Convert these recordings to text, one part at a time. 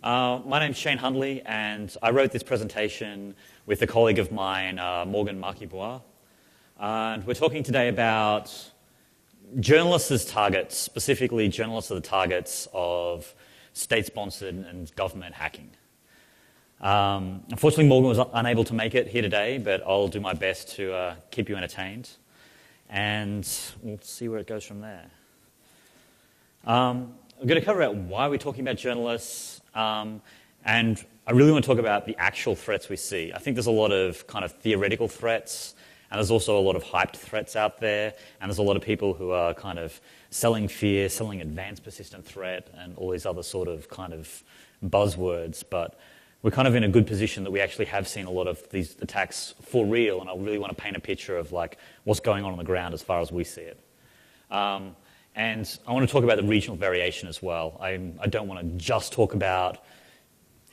My name's Shane Huntley, and I wrote this presentation with a colleague of mine, Morgan Marquis-Bois. And we're talking today about journalists as targets, specifically journalists are the targets of state-sponsored and government hacking. Unfortunately, Morgan was unable to make it here today, but I'll do my best to keep you entertained. And we'll see where it goes from there. I'm going to cover out why we're talking about journalists, and I really want to talk about the actual threats we see. I think there's a lot of kind of theoretical threats, and there's also a lot of hyped threats out there, and there's a lot of people who are kind of selling fear, selling advanced persistent threat, and all these other sort of kind of buzzwords. But we're kind of in a good position that we actually have seen a lot of these attacks for real, and I really want to paint a picture of like what's going on the ground as far as we see it. And I want to talk about the regional variation as well. I don't want to just talk about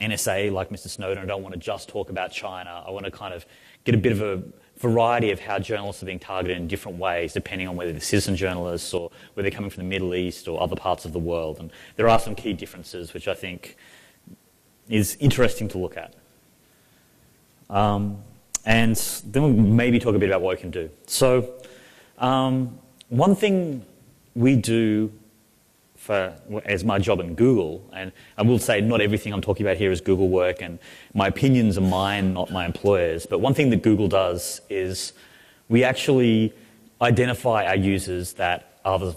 NSA like Mr. Snowden. I don't want to just talk about China. I want to kind of get a bit of a variety of how journalists are being targeted in different ways, depending on whether they're citizen journalists or whether they're coming from the Middle East or other parts of the world. And there are some key differences which I think is interesting to look at. And then we'll maybe talk a bit about what we can do. So one thing we do as my job in Google, and I will say not everything I'm talking about here is Google work, and my opinions are mine, not my employer's, but one thing that Google does is we actually identify our users that are the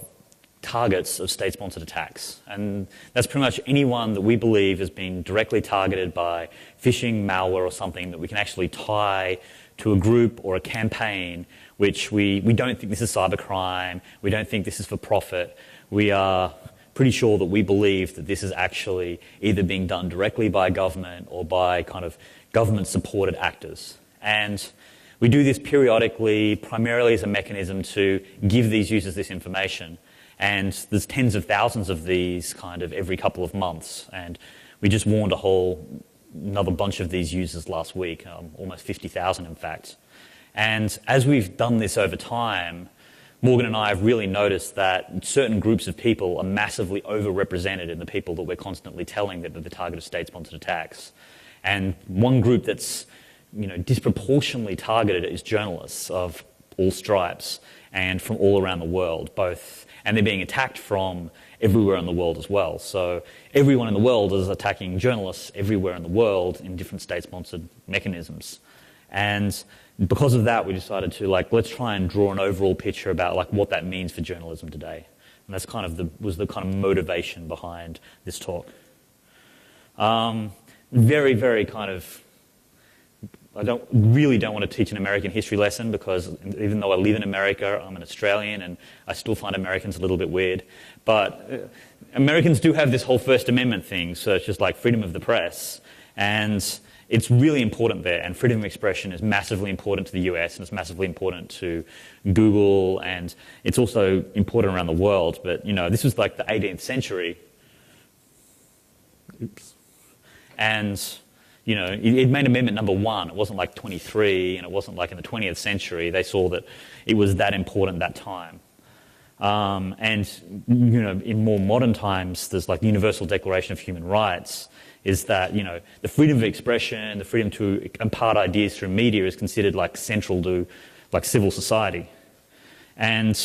targets of state-sponsored attacks. And that's pretty much anyone that we believe has been directly targeted by phishing, malware, or something that we can actually tie to a group or a campaign which we don't think this is cybercrime, we don't think this is for profit. We are pretty sure that we believe that this is actually either being done directly by government or by kind of government-supported actors. And we do this periodically, primarily as a mechanism to give these users this information. And there's tens of thousands of these kind of every couple of months. And we just warned another bunch of these users last week, almost 50,000 in fact. And as we've done this over time, Morgan and I have really noticed that certain groups of people are massively overrepresented in the people that we're constantly telling that they're the target of state-sponsored attacks. And one group that's disproportionately targeted is journalists of all stripes and from all around the world, and they're being attacked from everywhere in the world as well. So everyone in the world is attacking journalists everywhere in the world in different state-sponsored mechanisms. And because of that, we decided to let's try and draw an overall picture about what that means for journalism today. And that's kind of was the kind of motivation behind this talk. Very, very kind of, I really don't want to teach an American history lesson because even though I live in America, I'm an Australian and I still find Americans a little bit weird. But Americans do have this whole First Amendment thing, so it's just like freedom of the press. And it's really important there, and freedom of expression is massively important to the US, and it's massively important to Google, and it's also important around the world. But, this was like the 18th century. Oops. And, it made amendment number 1. It wasn't like 23, and it wasn't like in the 20th century. They saw that it was that important that time. And, in more modern times, there's like the Universal Declaration of Human Rights, is that, the freedom of expression, the freedom to impart ideas through media is considered like central to like civil society. And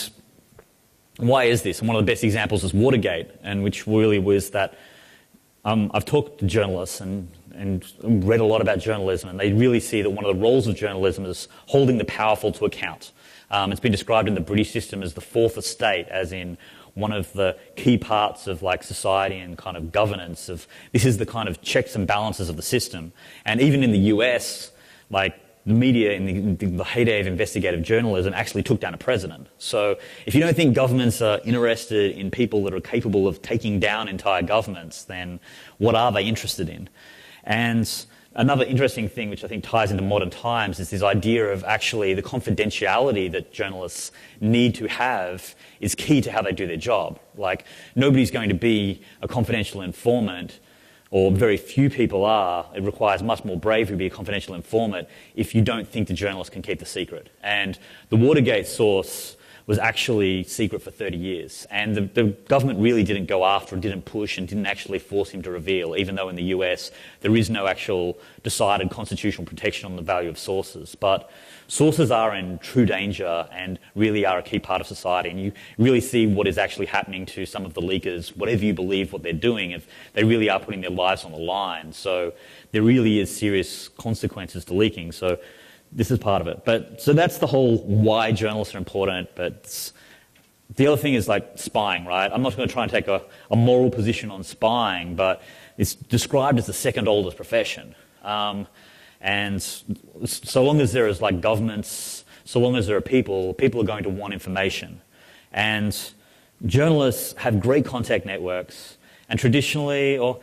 why is this? And one of the best examples is Watergate, and which really was that I've talked to journalists and read a lot about journalism, and they really see that one of the roles of journalism is holding the powerful to account. It's been described in the British system as the fourth estate, as in one of the key parts of society and kind of governance of this is the kind of checks and balances of the system. And even in the US, the media in the heyday of investigative journalism actually took down a president. So if you don't think governments are interested in people that are capable of taking down entire governments, then what are they interested in? And another interesting thing which I think ties into modern times is this idea of actually the confidentiality that journalists need to have is key to how they do their job. Nobody's going to be a confidential informant, or very few people are. It requires much more bravery to be a confidential informant if you don't think the journalist can keep the secret. And the Watergate source was actually secret for 30 years. And the government really didn't go after and didn't push and didn't actually force him to reveal, even though in the US there is no actual decided constitutional protection on the value of sources. But sources are in true danger and really are a key part of society. And you really see what is actually happening to some of the leakers, whatever you believe what they're doing, if they really are putting their lives on the line. So there really is serious consequences to leaking. So this is part of it. So that's the whole why journalists are important. But the other thing is like spying, right? I'm not going to try and take a moral position on spying, but it's described as the second oldest profession. And so long as there is like governments, so long as there are people are going to want information. And journalists have great contact networks, and traditionally, or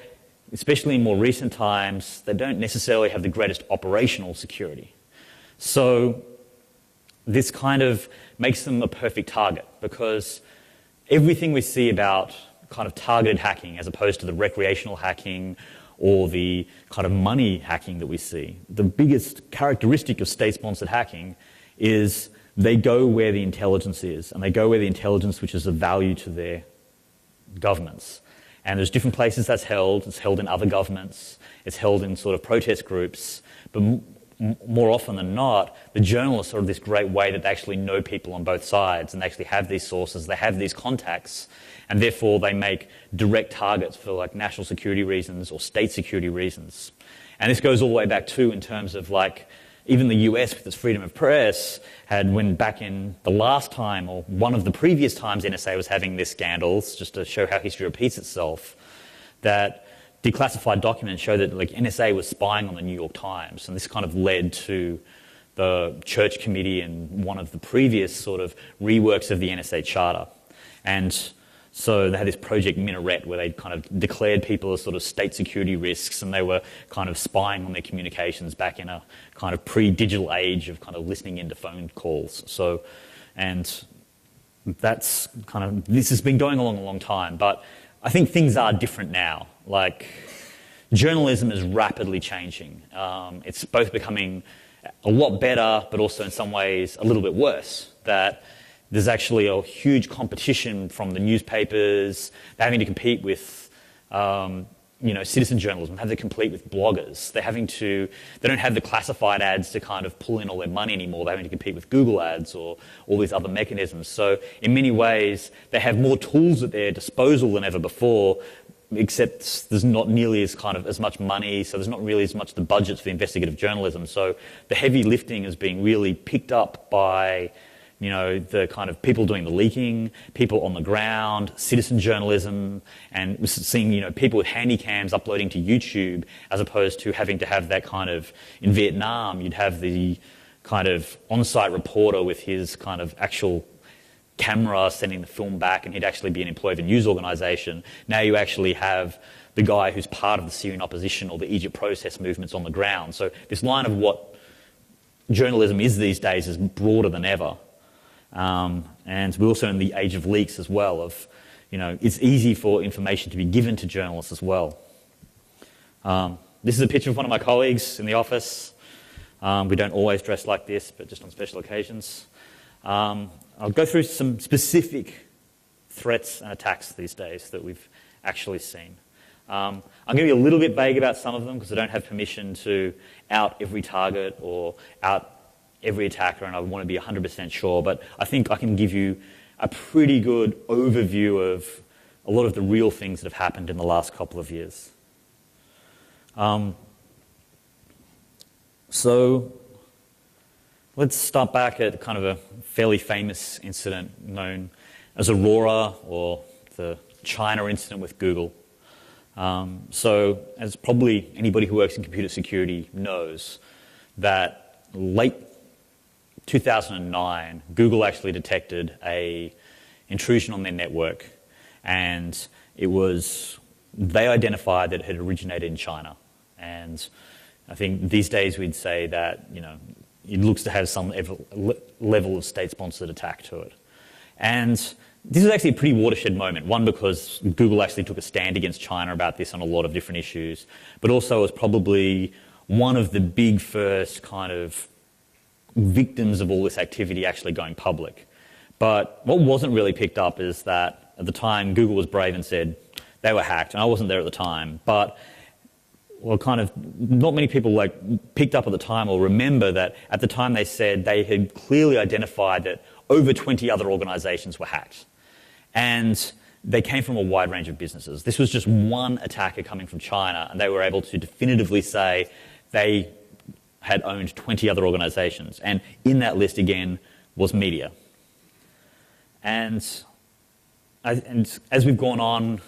especially in more recent times, they don't necessarily have the greatest operational security. So this kind of makes them a perfect target, because everything we see about kind of targeted hacking as opposed to the recreational hacking or the kind of money hacking that we see, the biggest characteristic of state-sponsored hacking is they go where the intelligence is, and they go where the intelligence which is of value to their governments. And there's different places that's held. It's held in other governments. It's held in sort of protest groups. But more often than not, the journalists are this great way that they actually know people on both sides and they actually have these sources, they have these contacts, and therefore they make direct targets for like national security reasons or state security reasons. And this goes all the way back too in terms of like even the US with its freedom of press had, when back in the last time or one of the previous times NSA was having these scandals, just to show how history repeats itself, that declassified documents show that like NSA was spying on the New York Times, and this kind of led to the Church Committee and one of the previous sort of reworks of the NSA Charter. And so they had this Project Minaret where they kind of declared people as sort of state security risks, and they were kind of spying on their communications back in a kind of pre-digital age of kind of listening into phone calls. So, and that's kind of, this has been going along a long time, but I think things are different now. Like, journalism is rapidly changing. It's both becoming a lot better, but also in some ways a little bit worse. That there's actually a huge competition from the newspapers. They're having to compete with, citizen journalism, have to compete with bloggers. They don't have the classified ads to kind of pull in all their money anymore. They're having to compete with Google ads or all these other mechanisms. So in many ways, they have more tools at their disposal than ever before, except there's not nearly as much money, so there's not really as much the budgets for investigative journalism. So the heavy lifting is being really picked up by the kind of people doing the leaking, people on the ground, citizen journalism, and we're seeing, people with handy cams uploading to YouTube, as opposed to having to have that kind of, in Vietnam, you'd have the kind of on-site reporter with his kind of actual camera sending the film back, and he'd actually be an employee of a news organisation. Now you actually have the guy who's part of the Syrian opposition or the Egypt protest movements on the ground. So this line of what journalism is these days is broader than ever. And we're also in the age of leaks as well, it's easy for information to be given to journalists as well. This is a picture of one of my colleagues in the office. We don't always dress like this, but just on special occasions. I'll go through some specific threats and attacks these days that we've actually seen. I'm going to be a little bit vague about some of them because I don't have permission to out every target or out every attacker, and I want to be 100% sure, but I think I can give you a pretty good overview of a lot of the real things that have happened in the last couple of years. So let's start back at kind of a fairly famous incident known as Aurora, or the China incident with Google. So as probably anybody who works in computer security knows, that late 2009, Google actually detected a intrusion on their network, and they identified that it had originated in China. And I think these days we'd say that, it looks to have some level of state-sponsored attack to it. And this is actually a pretty watershed moment. One, because Google actually took a stand against China about this on a lot of different issues, but also it was probably one of the big first kind of victims of all this activity actually going public. But what wasn't really picked up is that at the time Google was brave and said they were hacked, and I wasn't there at the time, but well, kind of not many people picked up at the time or remember that at the time they said they had clearly identified that over 20 other organizations were hacked. And they came from a wide range of businesses. This was just one attacker coming from China, and they were able to definitively say they had owned 20 other organizations. And in that list, again, was media. And as we've gone on,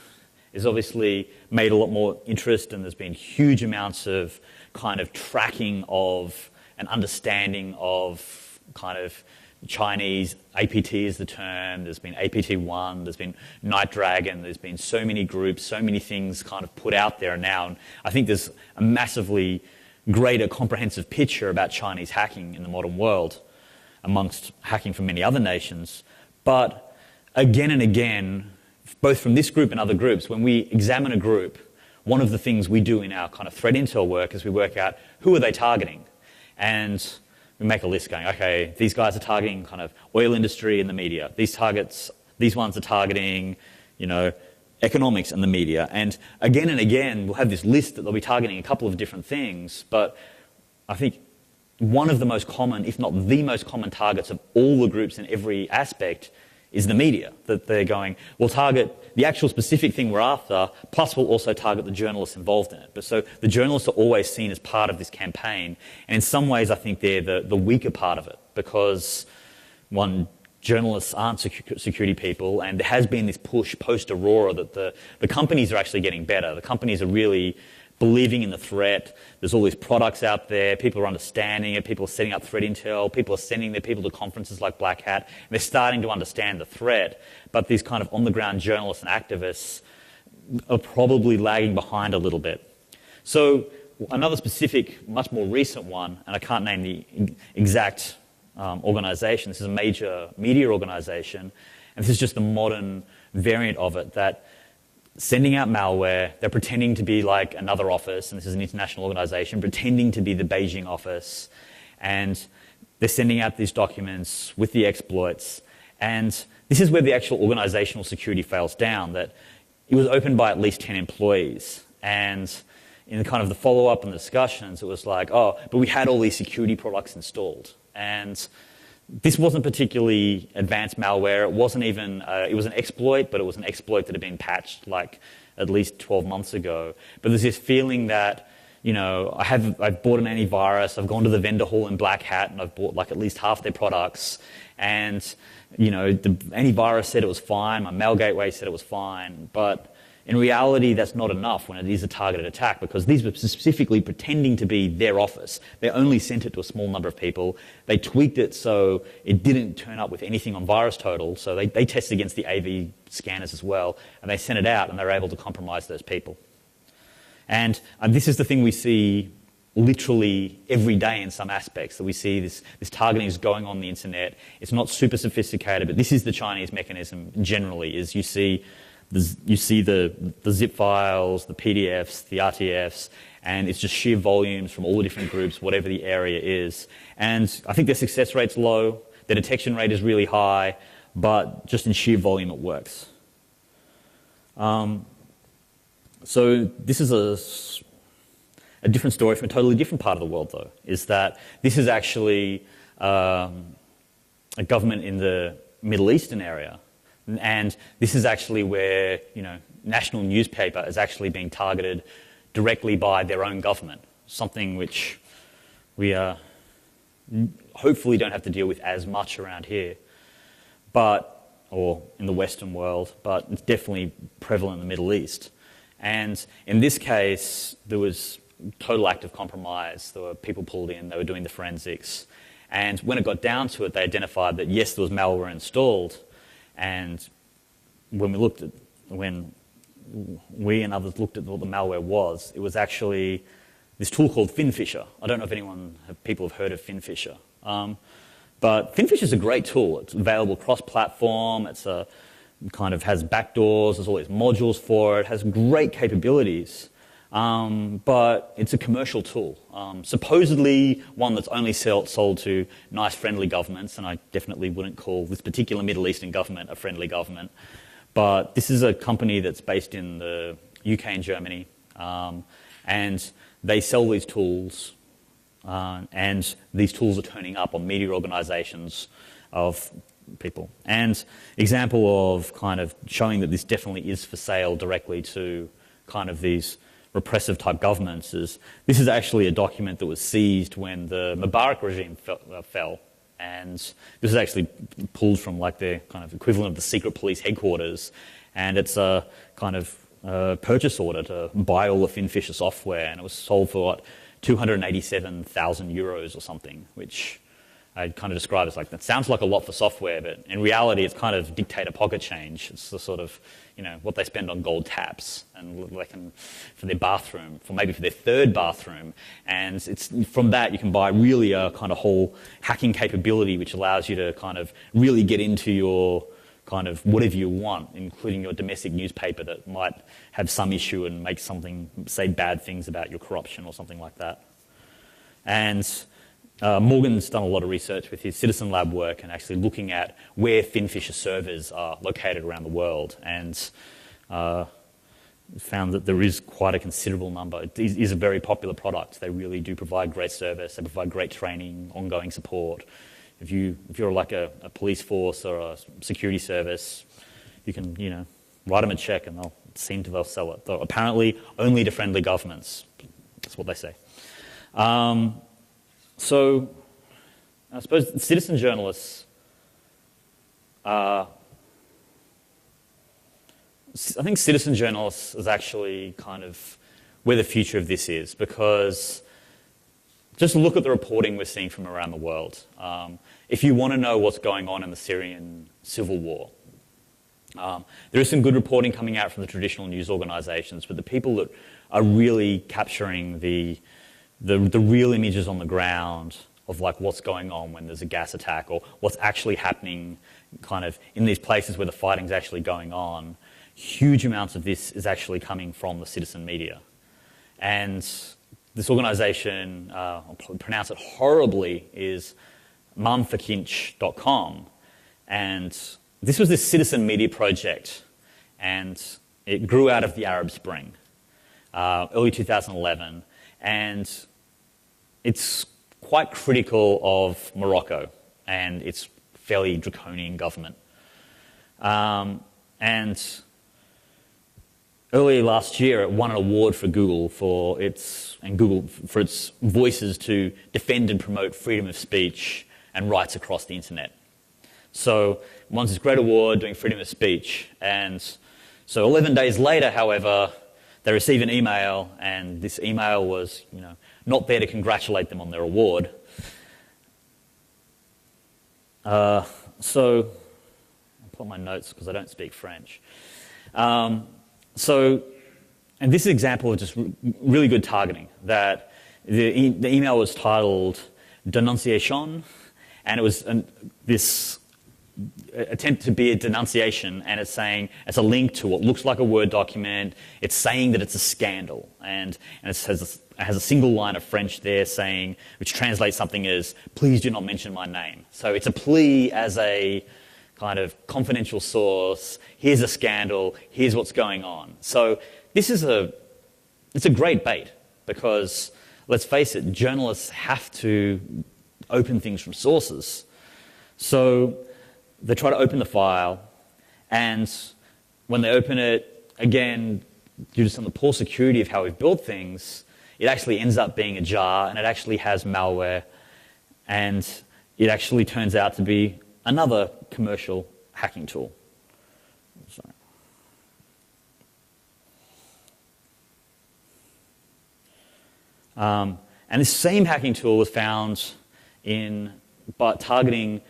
it's obviously made a lot more interest, and there's been huge amounts of kind of tracking of and understanding of kind of Chinese. APT is the term. There's been APT1, there's been Night Dragon, there's been so many groups, so many things kind of put out there now. And I think there's a massively greater comprehensive picture about Chinese hacking in the modern world amongst hacking from many other nations. But again and again, both from this group and other groups, when we examine a group, one of the things we do in our kind of threat intel work is we work out who are they targeting. And we make a list going, okay, these guys are targeting kind of oil industry and the media. These ones are targeting, economics and the media. And again, we'll have this list that they'll be targeting a couple of different things. But I think one of the most common, if not the most common targets of all the groups in every aspect is the media, that they're going, we'll target the actual specific thing we're after, plus we'll also target the journalists involved in it. But so the journalists are always seen as part of this campaign, and in some ways I think they're the weaker part of it, because one, journalists aren't security people, and there has been this push post-Aurora that the companies are actually getting better. The companies are really believing in the threat. There's all these products out there. People are understanding it. People are setting up threat intel. People are sending their people to conferences like Black Hat. And they're starting to understand the threat. But these kind of on-the-ground journalists and activists are probably lagging behind a little bit. So another specific, much more recent one, and I can't name the exact organization. This is a major media organization. And this is just the modern variant of it, that sending out malware, they're pretending to be like another office, and this is an international organization, pretending to be the Beijing office, and they're sending out these documents with the exploits. And this is where the actual organizational security fails down, that it was opened by at least 10 employees. And in kind of the follow-up and the discussions, it was like, oh, but we had all these security products installed. And this wasn't particularly advanced malware. It wasn't even, it was an exploit, but it was an exploit that had been patched like at least 12 months ago. But there's this feeling that, I've bought an antivirus, I've gone to the vendor hall in Black Hat, and I've bought like at least half their products. And, the antivirus said it was fine, my mail gateway said it was fine. But in reality, that's not enough when it is a targeted attack, because these were specifically pretending to be their office. They only sent it to a small number of people. They tweaked it so it didn't turn up with anything on VirusTotal, so they tested against the AV scanners as well, and they sent it out, and they were able to compromise those people. And this is the thing we see literally every day in some aspects, that we see this targeting is going on the internet. It's not super sophisticated, but this is the Chinese mechanism generally, is you see the zip files, the PDFs, the RTFs, and it's just sheer volumes from all the different groups, whatever the area is. And I think their success rate's low, their detection rate is really high, but just in sheer volume it works. So this is a different story from a totally different part of the world, though, is that this is actually a government in the Middle Eastern area. And this is actually where, national newspaper is actually being targeted directly by their own government, something which we hopefully don't have to deal with as much around here, or in the Western world, but it's definitely prevalent in the Middle East. And in this case, there was total act of compromise. There were people pulled in, they were doing the forensics. And when it got down to it, they identified that, yes, there was malware installed. And when we and others looked at what the malware was, it was actually this tool called FinFisher. I don't know if people have heard of FinFisher. But FinFisher is a great tool. It's available cross-platform. It's kind of has backdoors. There's all these modules for it. It has great capabilities. but it's a commercial tool. Supposedly one that's only sold to nice, friendly governments, and I definitely wouldn't call this particular Middle Eastern government a friendly government. But this is a company that's based in the UK and Germany, and they sell these tools, and these tools are turning up on media organisations of people. And example of kind of showing that this definitely is for sale directly to kind of these repressive type governments is this is actually a document that was seized when the Mubarak regime fell. And this is actually pulled from like the kind of equivalent of the secret police headquarters. And it's a kind of purchase order to buy all the FinFisher software. And it was sold for, what, 287,000 euros or something, which I'd kind of describe as like, that sounds like a lot for software, but in reality it's kind of dictator pocket change. It's the sort of, what they spend on gold taps and they can, for their bathroom, maybe for their third bathroom. And it's from that you can buy really a kind of whole hacking capability which allows you to kind of really get into your kind of whatever you want, including your domestic newspaper that might have some issue and make something, say bad things about your corruption or something like that. And Morgan's done a lot of research with his Citizen Lab work and actually looking at where FinFisher servers are located around the world, and found that there is quite a considerable number. It is a very popular product. They really do provide great service. They provide great training, ongoing support. If you're like a police force or a security service, you can write them a check and they'll sell it. Though apparently only to friendly governments. That's what they say. So, I suppose citizen journalists I think citizen journalists is actually kind of where the future of this is, because just look at the reporting we're seeing from around the world. If you want to know what's going on in the Syrian civil war, there is some good reporting coming out from the traditional news organisations, but the people that are really capturing the real images on the ground of like what's going on when there's a gas attack or what's actually happening kind of in these places where the fighting's actually going on, huge amounts of this is actually coming from the citizen media. And this organisation, I'll pronounce it horribly, is mumforkinch.com. And this was this citizen media project, and it grew out of the Arab Spring, early 2011. And it's quite critical of Morocco and its fairly draconian government. And earlier last year, it won an award for Google for its voices to defend and promote freedom of speech and rights across the internet. So it won this great award doing freedom of speech. And so 11 days later, however, they receive an email, and this email was, not there to congratulate them on their award. So I'll put my notes because I don't speak French. And this is an example of just really good targeting. That the email was titled "Denunciation," and it was this attempt to be a denunciation, and it's saying it's a link to what looks like a Word document. It's saying that it's a scandal, and it has a single line of French there saying, which translates something as "Please do not mention my name." So it's a plea as a kind of confidential source. Here's a scandal. Here's what's going on. So this is it's a great bait, because let's face it, journalists have to open things from sources. So they try to open the file, and when they open it, again, due to some of the poor security of how we've built things, it actually ends up being a jar, and it actually has malware, and it actually turns out to be another commercial hacking tool. Sorry. And this same hacking tool was found by targeting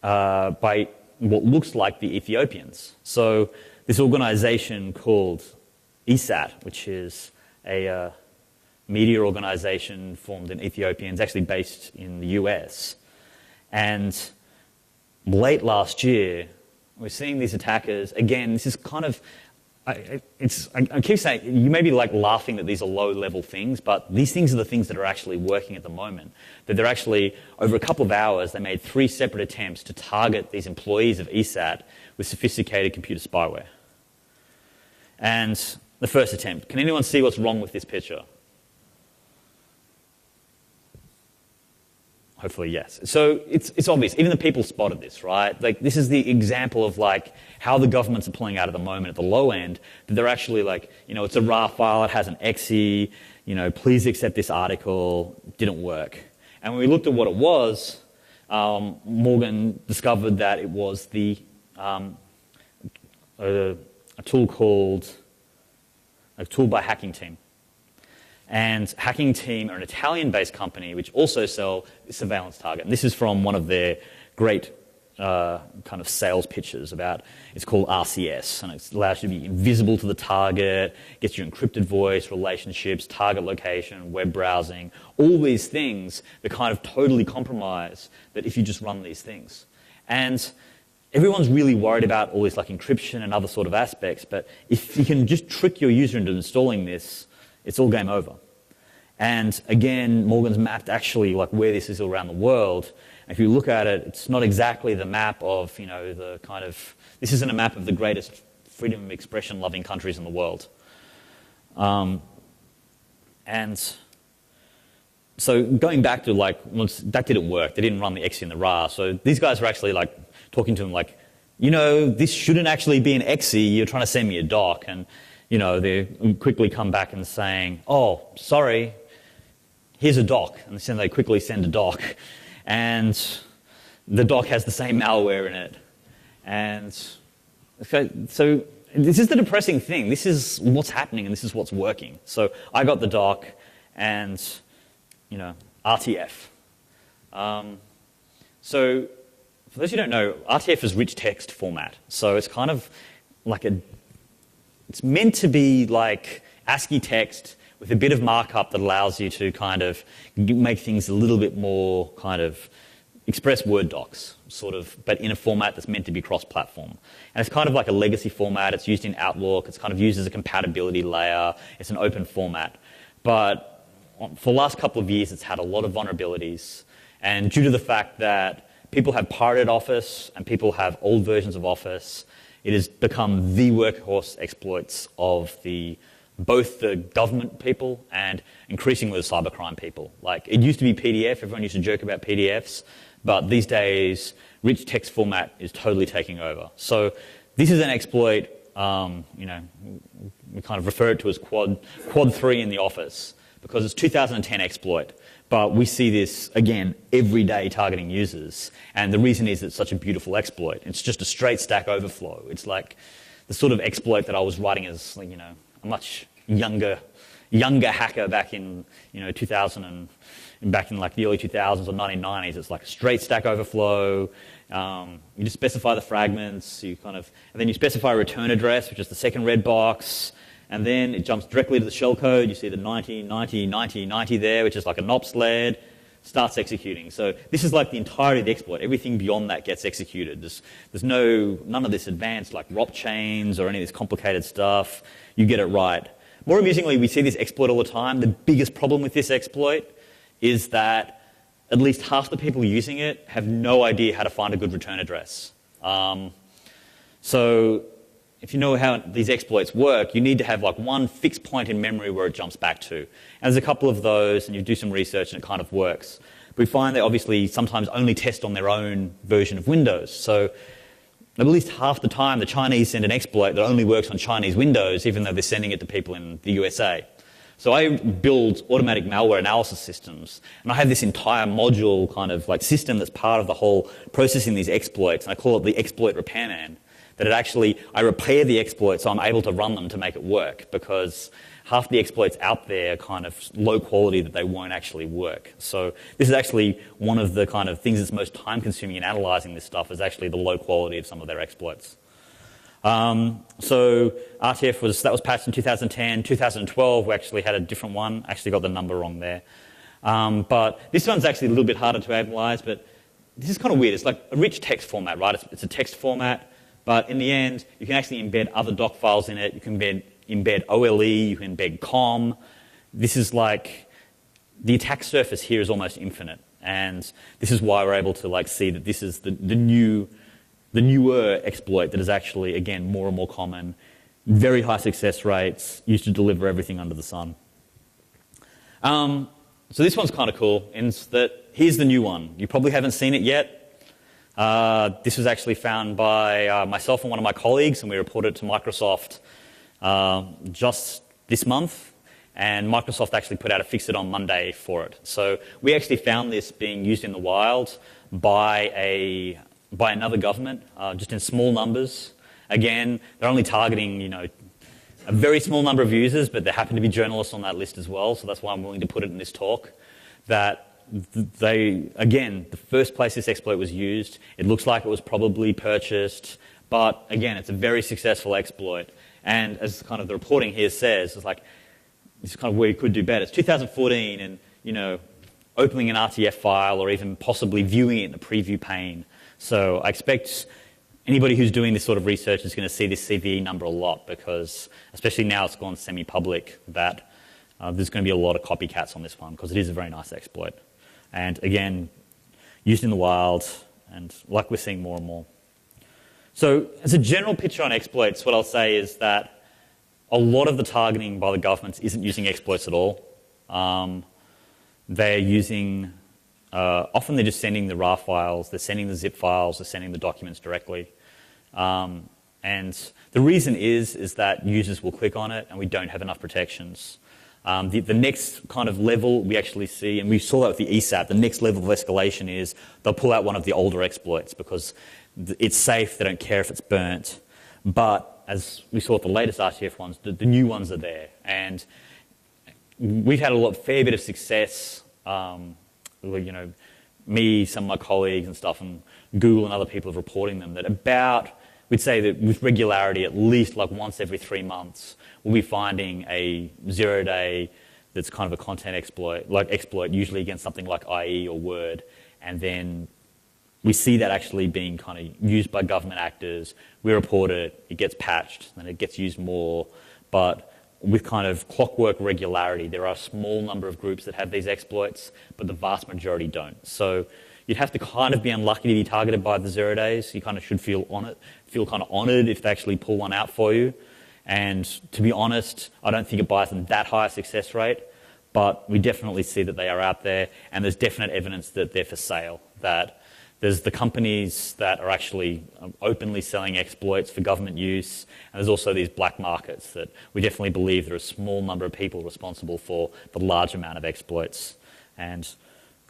by what looks like the Ethiopians. So this organization called ESAT, which is a media organization formed in Ethiopia, and it's actually based in the US. And late last year, we're seeing these attackers, again, this is kind of I keep saying, you may be like laughing that these are low-level things, but these things are the things that are actually working at the moment. That they're actually, over a couple of hours, they made 3 separate attempts to target these employees of ESAT with sophisticated computer spyware. And the first attempt, can anyone see what's wrong with this picture? Hopefully, yes. So it's obvious. Even the people spotted this, right? Like, this is the example of like how the governments are pulling out at the moment at the low end. That they're actually like, it's a RAR file. It has an exe. Please accept this article. Didn't work. And when we looked at what it was, Morgan discovered that it was a tool by Hacking Team. And Hacking Team are an Italian-based company which also sell surveillance target. And this is from one of their great kind of sales pitches about, it's called RCS, and it allows you to be invisible to the target, gets you encrypted voice, relationships, target location, web browsing, all these things that kind of totally compromise that if you just run these things. And everyone's really worried about all this like encryption and other sort of aspects, but if you can just trick your user into installing this, it's all game over. And again, Morgan's mapped actually like where this is around the world. And if you look at it, it's not exactly the map of, the kind of, this isn't a map of the greatest freedom of expression loving countries in the world. And so going back to like, once that didn't work, they didn't run the exe and the RAR. So these guys were actually like talking to him like, this shouldn't actually be an exe, you're trying to send me a doc. And they quickly come back and saying, oh, sorry, here's a doc. And then they quickly send a doc. And the doc has the same malware in it. And so this is the depressing thing. This is what's happening and this is what's working. So I got the doc and, RTF. So for those who don't know, RTF is rich text format. So it's kind of like it's meant to be like ASCII text with a bit of markup that allows you to kind of make things a little bit more kind of express Word docs, sort of, but in a format that's meant to be cross-platform. And it's kind of like a legacy format. It's used in Outlook. It's kind of used as a compatibility layer. It's an open format. But for the last couple of years, it's had a lot of vulnerabilities. And due to the fact that people have pirated Office and people have old versions of Office, it has become the workhorse exploits of both the government people and increasingly the cybercrime people. Like, it used to be PDF. Everyone used to joke about PDFs. But these days, rich text format is totally taking over. So this is an exploit, we kind of refer it to as quad 3 in the Office because it's 2010 exploit. But we see this, again, every day targeting users. And the reason is it's such a beautiful exploit. It's just a straight Stack Overflow. It's like the sort of exploit that I was writing as, a much younger hacker back in, 2000 and back in like the early 2000s or 1990s. It's like a straight Stack Overflow. You just specify the fragments. And then you specify a return address, which is the second red box. And then it jumps directly to the shellcode. You see the 90, 90, 90, 90 there, which is like a NOP sled, starts executing. So this is like the entirety of the exploit. Everything beyond that gets executed. There's none of this advanced like ROP chains or any of this complicated stuff. You get it right. More amusingly, we see this exploit all the time. The biggest problem with this exploit is that at least half the people using it have no idea how to find a good return address. So if you know how these exploits work, you need to have like one fixed point in memory where it jumps back to. And there's a couple of those, and you do some research and it kind of works. But we find they obviously sometimes only test on their own version of Windows. So at least half the time, the Chinese send an exploit that only works on Chinese Windows, even though they're sending it to people in the USA. So I build automatic malware analysis systems, and I have this entire module kind of like system that's part of the whole processing these exploits, and I call it the exploit repairman. That I repair the exploits so I'm able to run them to make it work, because half the exploits out there are kind of low quality that they won't actually work. So this is actually one of the kind of things that's most time consuming in analyzing this stuff is actually the low quality of some of their exploits. So RTF was patched in 2010. 2012 we actually had a different one. Actually got the number wrong there. But this one's actually a little bit harder to analyze, but this is kind of weird. It's like a rich text format, right? It's a text format. But in the end, you can actually embed other doc files in it. You can embed OLE, you can embed COM. This is like, the attack surface here is almost infinite. And this is why we're able to see that this is the newer exploit that is actually, again, more and more common. Very high success rates, used to deliver everything under the sun. So this one's kind of cool, in that here's the new one. You probably haven't seen it yet. This was actually found by myself and one of my colleagues, and we reported it to Microsoft just this month. And Microsoft actually put out a fix it on Monday for it. So we actually found this being used in the wild by another government, just in small numbers. Again, they're only targeting, a very small number of users, but there happen to be journalists on that list as well. So that's why I'm willing to put it in this talk. That the first place this exploit was used, it looks like it was probably purchased, but again, it's a very successful exploit. And as kind of the reporting here says, it's like, this is kind of where you could do better. It's 2014 and, opening an RTF file or even possibly viewing it in a preview pane. So I expect anybody who's doing this sort of research is going to see this CVE number a lot because, especially now it's gone semi-public, that there's going to be a lot of copycats on this one because it is a very nice exploit. And again, used in the wild, and like we're seeing more and more. So as a general picture on exploits, what I'll say is that a lot of the targeting by the governments isn't using exploits at all. They're using, often they're just sending the RAR files, they're sending the zip files, they're sending the documents directly. And the reason is that users will click on it and we don't have enough protections. The next kind of level we actually see, and we saw that with the ESAT, the next level of escalation is they'll pull out one of the older exploits because it's safe, they don't care if it's burnt. But as we saw with the latest RTF ones, the new ones are there. And we've had fair bit of success, me, some of my colleagues and stuff, and Google and other people are reporting them, that we'd say that with regularity, at least once every 3 months, we'll be finding a 0-day that's kind of a content exploit, usually against something like IE or Word, and then we see that actually being kind of used by government actors. We report it, it gets patched, then it gets used more, but with kind of clockwork regularity, there are a small number of groups that have these exploits, but the vast majority don't. So you'd have to kind of be unlucky to be targeted by the 0 days. You kind of should feel kind of honoured if they actually pull one out for you. And to be honest, I don't think it buys them that high a success rate, but we definitely see that they are out there, and there's definite evidence that they're for sale, that there's the companies that are actually openly selling exploits for government use, and there's also these black markets that we definitely believe there are a small number of people responsible for the large amount of exploits. And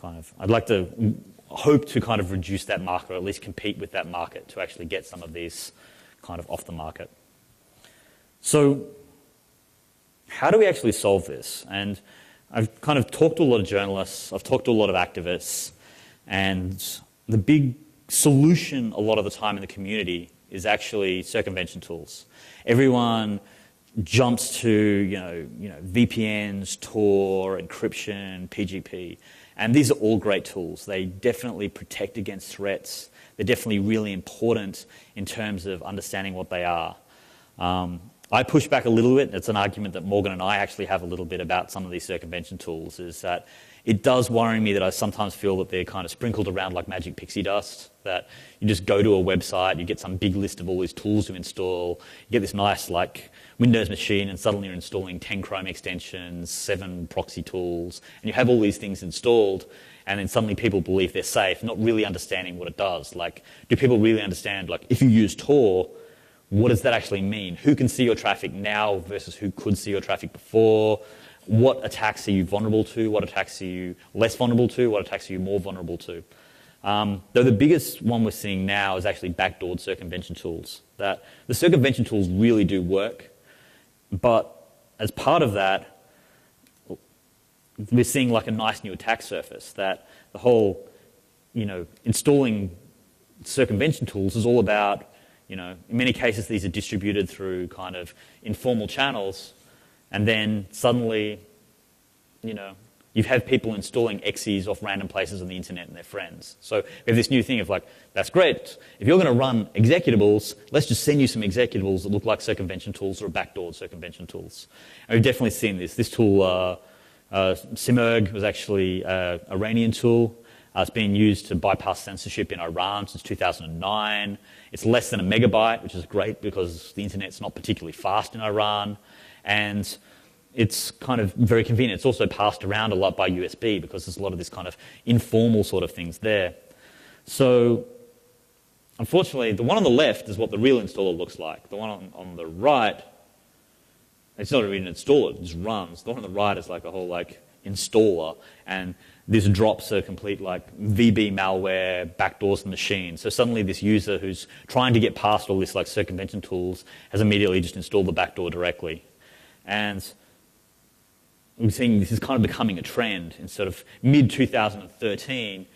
I'd like to hope to kind of reduce that market, or at least compete with that market to actually get some of these kind of off the market. So how do we actually solve this? And I've kind of talked to a lot of journalists, I've talked to a lot of activists, and the big solution a lot of the time in the community is actually circumvention tools. Everyone jumps to VPNs, Tor, encryption, PGP, and these are all great tools. They definitely protect against threats. They're definitely really important in terms of understanding what they are. I push back a little bit. It's an argument that Morgan and I actually have a little bit about some of these circumvention tools, is that it does worry me that I sometimes feel that they're kind of sprinkled around like magic pixie dust, that you just go to a website, you get some big list of all these tools to install, you get this nice Windows machine, and suddenly you're installing 10 Chrome extensions, 7 proxy tools, and you have all these things installed, and then suddenly people believe they're safe, not really understanding what it does. Do people really understand, if you use Tor, what does that actually mean? Who can see your traffic now versus who could see your traffic before? What attacks are you vulnerable to? What attacks are you less vulnerable to? What attacks are you more vulnerable to? Though the biggest one we're seeing now is actually backdoored circumvention tools. That the circumvention tools really do work, but as part of that, we're seeing a nice new attack surface, that the whole, installing circumvention tools is all about, in many cases these are distributed through kind of informal channels, and then suddenly, You have people installing exes off random places on the internet and their friends. So we have this new thing of like, that's great. If you're going to run executables, let's just send you some executables that look like circumvention tools or backdoored circumvention tools. And we've definitely seen this. This tool, Simurg, was actually an Iranian tool. It's been used to bypass censorship in Iran since 2009. It's less than a megabyte, which is great because the internet's not particularly fast in Iran. And it's kind of very convenient. It's also passed around a lot by USB because there's a lot of this kind of informal sort of things there. So, unfortunately, the one on the left is what the real installer looks like. The one on the right, it's not even an installer, it just runs. The one on the right is like a whole like installer, and this drops a complete like VB malware, backdoors the machine. So suddenly this user who's trying to get past all this like circumvention tools has immediately just installed the backdoor directly. And we're seeing this is kind of becoming a trend. In sort of mid-2013,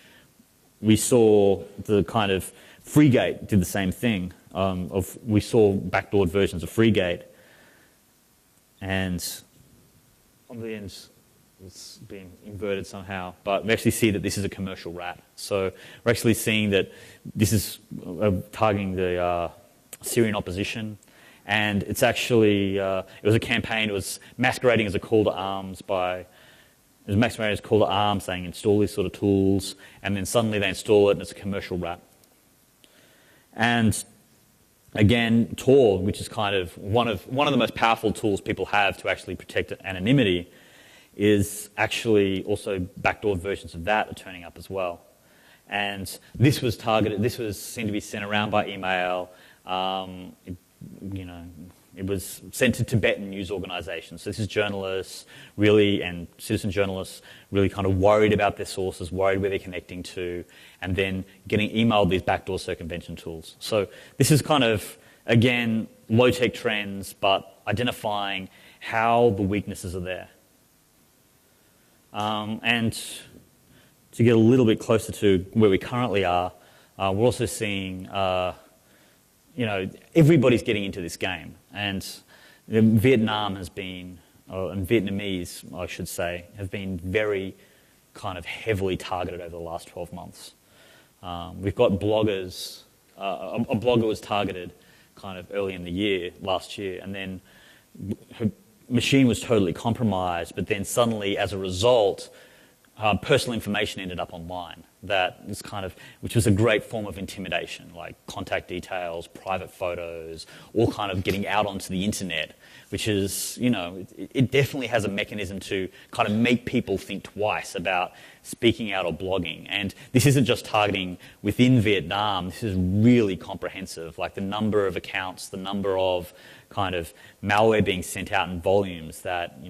we saw the kind of FreeGate did the same thing. We saw backdoored versions of FreeGate. And on the end, it's been inverted somehow. But we actually see that this is a commercial rat. So we're actually seeing that this is targeting the Syrian opposition. And it's actually, it was a campaign, it was masquerading as a call to arms saying install these sort of tools, and then suddenly they install it and it's a commercial rat. And again, Tor, which is kind of one of the most powerful tools people have to actually protect anonymity, is actually also backdoored versions of that are turning up as well. And this was targeted, this was seen to be sent around by email. It was sent to Tibetan news organizations. So this is journalists really, and citizen journalists really kind of worried about their sources, worried where they're connecting to, and then getting emailed these backdoor circumvention tools. So this is kind of, again, low-tech trends, but identifying how the weaknesses are there. And to get a little bit closer to where we currently are, we're also seeing everybody's getting into this game. And Vietnam has been, and Vietnamese, I should say, have been very kind of heavily targeted over the last 12 months. We've got bloggers, a blogger was targeted kind of early in the year, last year, and then her machine was totally compromised, but then suddenly, as a result, personal information ended up online. That is kind of, which was a great form of intimidation, like contact details, private photos, all kind of getting out onto the internet, which is, it definitely has a mechanism to kind of make people think twice about speaking out or blogging. And this isn't just targeting within Vietnam, this is really comprehensive, like the number of accounts, the number of kind of malware being sent out in volumes that,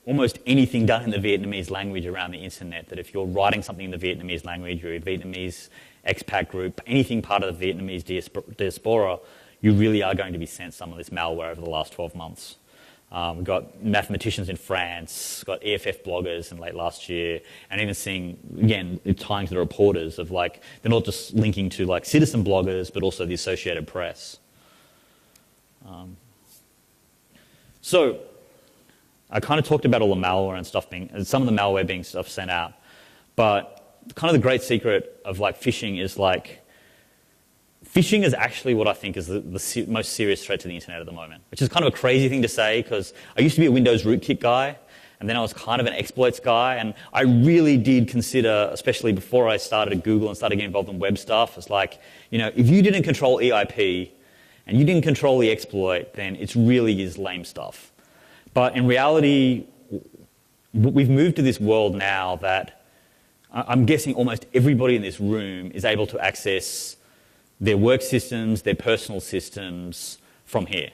almost anything done in the Vietnamese language around the internet, that if you're writing something in the Vietnamese language or a Vietnamese expat group, anything part of the Vietnamese diaspora, you really are going to be sent some of this malware over the last 12 months. We've got mathematicians in France, got EFF bloggers in late last year, and even seeing, again, tying to the reporters of like, they're not just linking to like citizen bloggers, but also the Associated Press. So, I kind of talked about all the malware and stuff some of the malware being stuff sent out, but kind of the great secret of like phishing is like, phishing is actually what I think is the most serious threat to the internet at the moment, which is kind of a crazy thing to say because I used to be a Windows rootkit guy, and then I was kind of an exploits guy, and I really did consider, especially before I started at Google and started getting involved in web stuff, it's like, if you didn't control EIP and you didn't control the exploit, then it really is lame stuff. But in reality, we've moved to this world now that I'm guessing almost everybody in this room is able to access their work systems, their personal systems from here.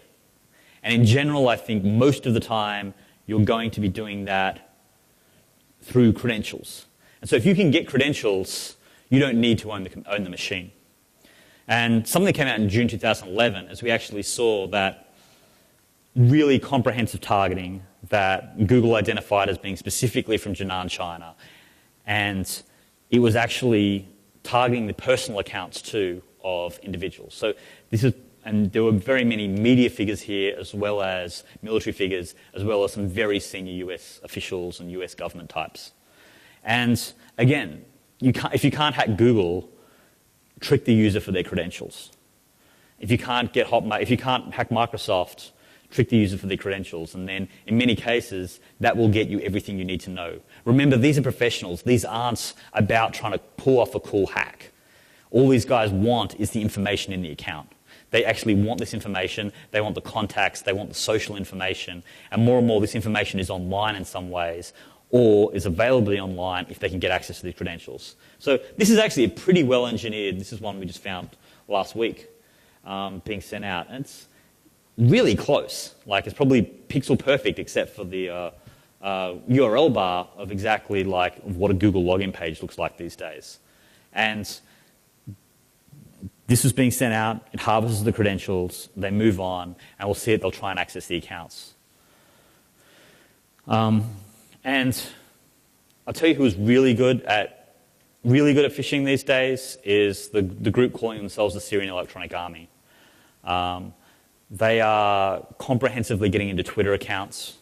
And in general, I think most of the time you're going to be doing that through credentials. And so if you can get credentials, you don't need to own the machine. And something that came out in June 2011 is we actually saw that really comprehensive targeting that Google identified as being specifically from Jinan, China. And it was actually targeting the personal accounts too of individuals. So this is, And there were very many media figures here, as well as military figures, as well as some very senior US officials and US government types. And again, if you can't hack Google, trick the user for their credentials. If you can't hack Microsoft, trick the user for their credentials, and then in many cases, that will get you everything you need to know. Remember, these are professionals. These aren't about trying to pull off a cool hack. All these guys want is the information in the account. They actually want this information, they want the contacts, they want the social information, and more this information is online in some ways, or is available online if they can get access to these credentials. So this is actually a pretty well engineered, this is one we just found last week, being sent out. And it's really close. Like, it's probably pixel perfect except for the URL bar of exactly like what a Google login page looks like these days. And this is being sent out, it harvests the credentials, they move on, and we'll see it, they'll try and access the accounts. And I'll tell you who's really good at phishing these days is the group calling themselves the Syrian Electronic Army. They are comprehensively getting into Twitter accounts.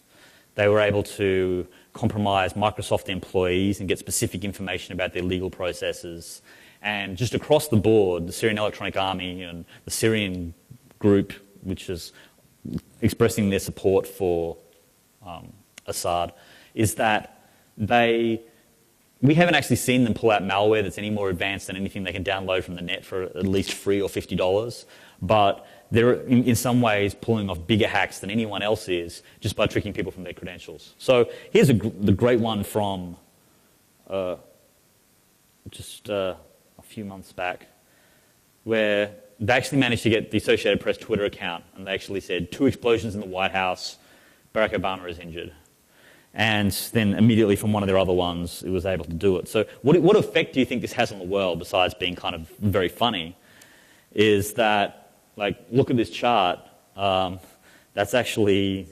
They were able to compromise Microsoft employees and get specific information about their legal processes. And just across the board, the Syrian Electronic Army and the Syrian group, which is expressing their support for Assad, is that we haven't actually seen them pull out malware that's any more advanced than anything they can download from the net for at least $3 or $50. But they're in some ways pulling off bigger hacks than anyone else is just by tricking people from their credentials. So here's the great one from just a few months back, where they actually managed to get the Associated Press Twitter account, and they actually said 2 explosions in the White House, Barack Obama is injured. And then immediately from one of their other ones, it was able to do it. So what effect do you think this has on the world, besides being kind of very funny, is that, like, look at this chart. That's actually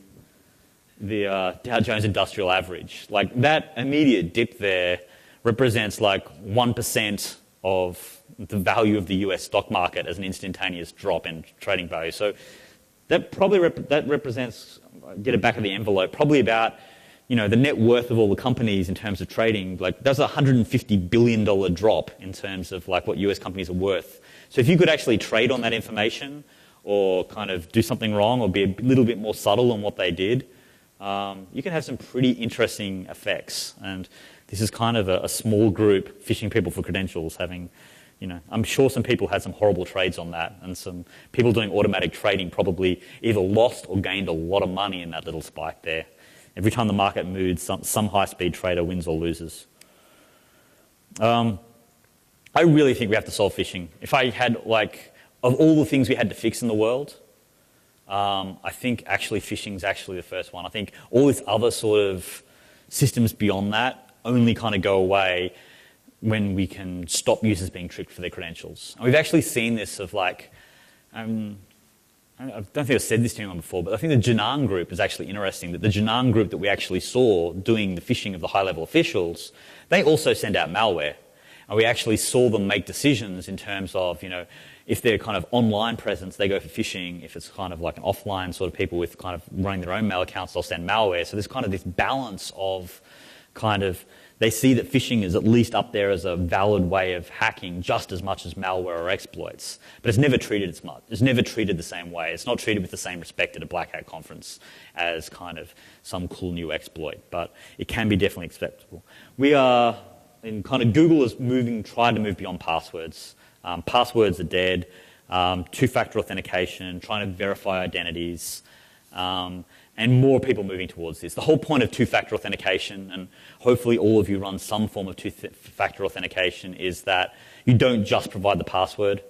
the Dow Jones Industrial Average. Like, that immediate dip there represents like 1% of the value of the US stock market as an instantaneous drop in trading value. So that probably represents, get it back of the envelope, probably about, you know, the net worth of all the companies in terms of trading. Like, that's a $150 billion drop in terms of like what US companies are worth. So if you could actually trade on that information or kind of do something wrong or be a little bit more subtle on what they did, you can have some pretty interesting effects. And this is kind of a small group phishing people for credentials, having, you know, I'm sure some people had some horrible trades on that, and some people doing automatic trading probably either lost or gained a lot of money in that little spike there. Every time the market moves, some high-speed trader wins or loses. I really think we have to solve phishing. If I had, like, of all the things we had to fix in the world, I think actually phishing is actually the first one. I think all these other sort of systems beyond that only kind of go away when we can stop users being tricked for their credentials. And we've actually seen this of like, I don't think I've said this to anyone before, but I think the Jinan group is actually interesting, that the Jinan group that we actually saw doing the phishing of the high-level officials, they also send out malware. And we actually saw them make decisions in terms of, you know, if they're kind of online presence, they go for phishing. If it's kind of like an offline sort of people with kind of running their own mail accounts, they'll send malware. So there's kind of this balance of kind of, they see that phishing is at least up there as a valid way of hacking just as much as malware or exploits. But it's never treated as much. It's never treated the same way. It's not treated with the same respect at a Black Hat conference as kind of some cool new exploit. But it can be definitely acceptable. We are, in kind of Google is trying to move beyond passwords. Passwords are dead. Two-factor authentication, trying to verify identities. And more people moving towards this. The whole point of two-factor authentication, and hopefully all of you run some form of two-factor authentication, is that you don't just provide the password.